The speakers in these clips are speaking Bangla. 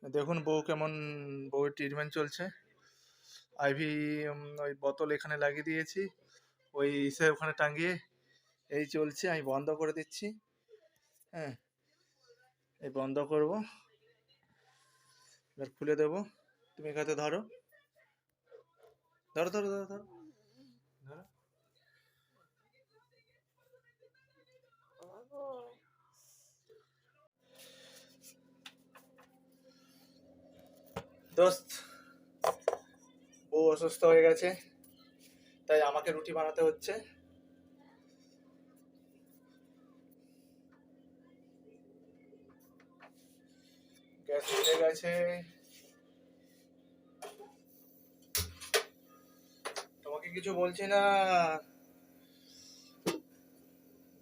দেখুন বউয়ের ট্রিটমেন্ট চলছে। আইভি ওই বোতল এখানে লাগিয়ে দিয়েছি, ওই ইসে ওখানে টাঙিয়ে এই চলছে। আমি বন্ধ করে দিচ্ছি। হ্যাঁ, এই বন্ধ করব, এবার খুলে দেবো। তুমি এখানে ধরো ধরো ধরো ধরো ধরো ধরো। দোস্ত, বউ অসুস্থ হয়ে গেছে, তাই আমাকে রুটি বানাতে হচ্ছে। গ্যাস চলে গেছে, তোমাকে কিছু বলছি না,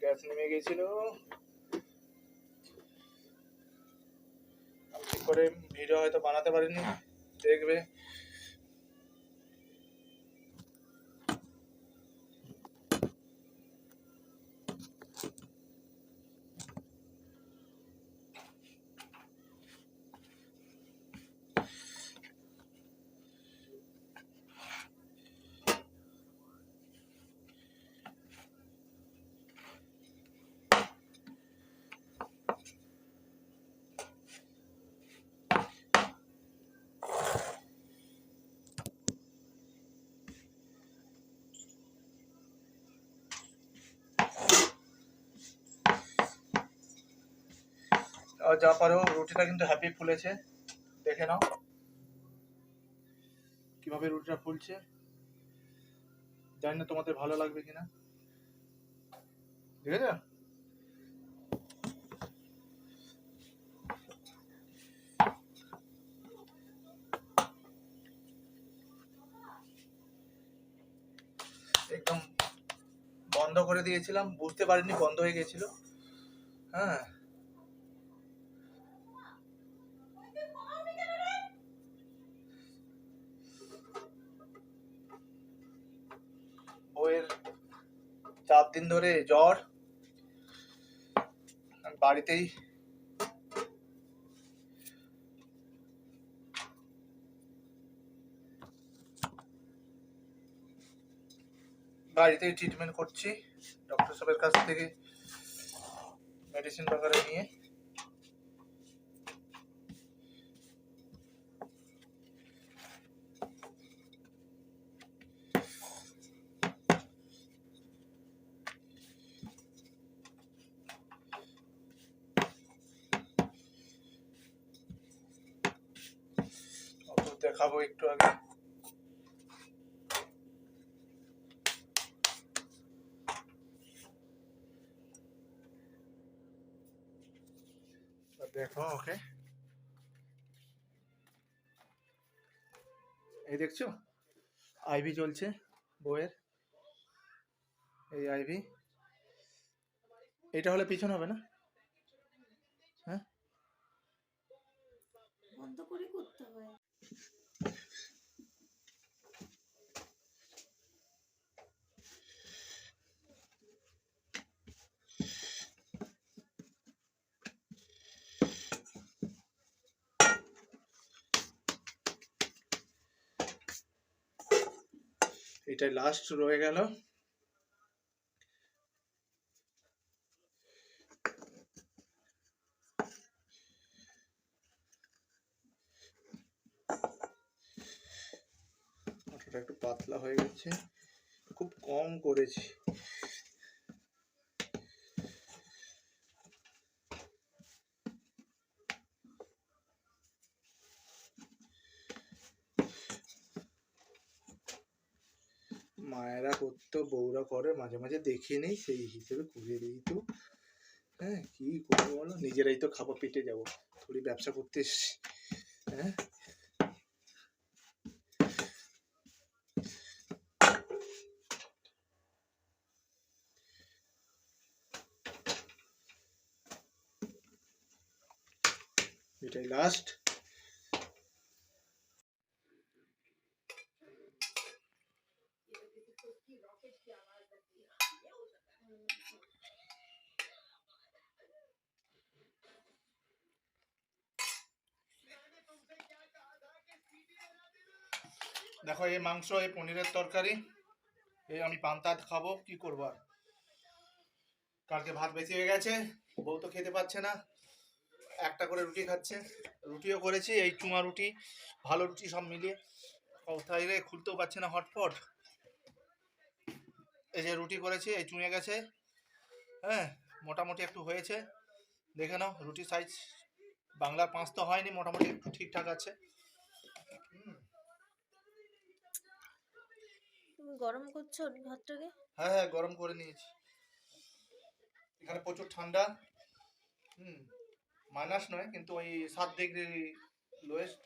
গ্যাস নেমে গেছিল। আমি ঠিক করে ভিডিও হয়তো বানাতে পারিনি, দেখবে। আর যা পারো, রুটিটা কিন্তু হ্যাপি ফুলেছে, দেখে নাও কিভাবে রুটিটা ফুলছে। জানি না তোমাদের ভালো লাগবে কিনা, ঠিক আছে। একদম বন্ধ করে দিয়েছিলাম, বুঝতে পারিনি বন্ধ হয়ে গেছিল। হ্যাঁ, বউয়ের 4 দিন ধরে জ্বর, বাড়িতেই ট্রিটমেন্ট করছি ডক্টর সাহেবের কাছ থেকে মেডিসিন বগেরা নিয়ে। দেখাবো একটু আগে। দেখো ওকে, এই দেখছো আইভি চলছে বউয়ের, এই আইভি। এটা হলে পিছন হবে না? হ্যাঁ, বন্ধ করে করতে হয়। এটাই লাস্ট রয়ে গেল। আটাটা একটু পাতলা হয়ে গেছে, খুব কম করেছি। মায়েরা করতো, বউরা করে, মাঝে মাঝে দেখে নেই, সেই হিসেবে করে দিই তো। হ্যাঁ, কি করবো বলো, নিজেরাই তো খাবো, পেটে যাবো, থোড়ি ব্যবসা করতে এসছি। হ্যাঁ, এটাই লাস্ট। দেখো এই মাংস, এই পনিরের তরকারি, এই আমি পান্তা ভাত খাবো, কি করবো আর। কালকে ভাত বেশি হয়ে গেছে, বউ তো খেতে পাচ্ছে না, একটা করে রুটি খাচ্ছে। রুটিও করেছি, এই চুমা রুটি, ভালো রুটি সব মিলিয়ে। কোথায় রে, খুলতেও পারছে না হটপট। এই যে রুটি করেছি, এই চুঁয়ে গেছে, হ্যাঁ, মোটামুটি একটু হয়েছে। দেখে নাও রুটি সাইজ, বাংলার 5 তো হয়নি, মোটামুটি একটু ঠিকঠাক আছে। তুমি গরম করছো ভাতটাকে? হ্যাঁ হ্যাঁ, গরম করে নিয়েছি। এখানে প্রচুর ঠান্ডা। হুম, মাইনাস নয়, কিন্তু ওই 7 ডিগ্রি লোয়েস্ট।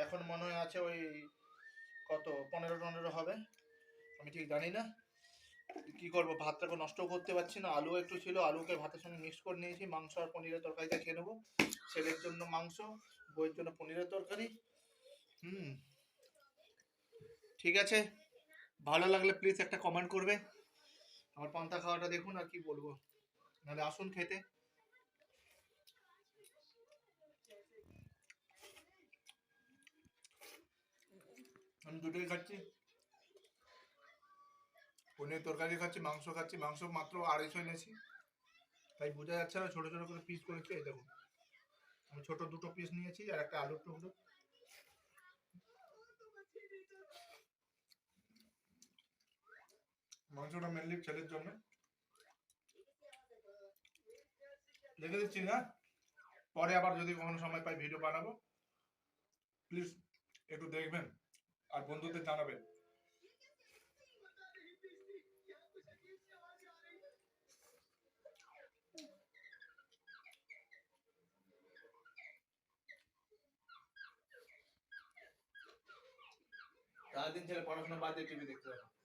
এখন মনে হয় আছে ওই কত 15-15 হবে, আমি ঠিক জানি না। কি করব, ভাতটাকে নষ্ট করতে পারছি না। আলু একটু ছিল, আলুকে ভাতের সঙ্গে মিক্স করে নিয়েছি, মাংস আর পনিরের তরকারিটা খেয়ে নেবো। ছেলের জন্য মাংস, বউয়ের জন্য পনিরের তরকারি। হুম, ঠিক আছে। ভালো লাগলে প্লিজ একটা কমেন্ট করবে। আমার পান্তা খাওয়াটা দেখুন, আর কি বলবো, নাহলে আসুন খেতে। আমি দুটোই খাচ্ছি, পনির তরকারি খাচ্ছি, মাংস খাচ্ছি। মাংস মাত্র 250 এনেছি, তাই বোঝা যাচ্ছে না, ছোট ছোট করে পিস করেছি। এই দেখুন, আমি ছোট দুটো পিস নিয়েছি আর একটা আলুর টুকরো। মাংসটা মেনলি ছেলের জন্য রেখে দিচ্ছি না, পরে আবার যদি কখনো সময় পাই ভিডিও বানাবো, প্লিজ একটু দেখবেন আর বন্ধুদের জানাবেন। সারাদিন ছেলে পড়াশোনা বাদ দিয়ে টিভি দেখতে হবে।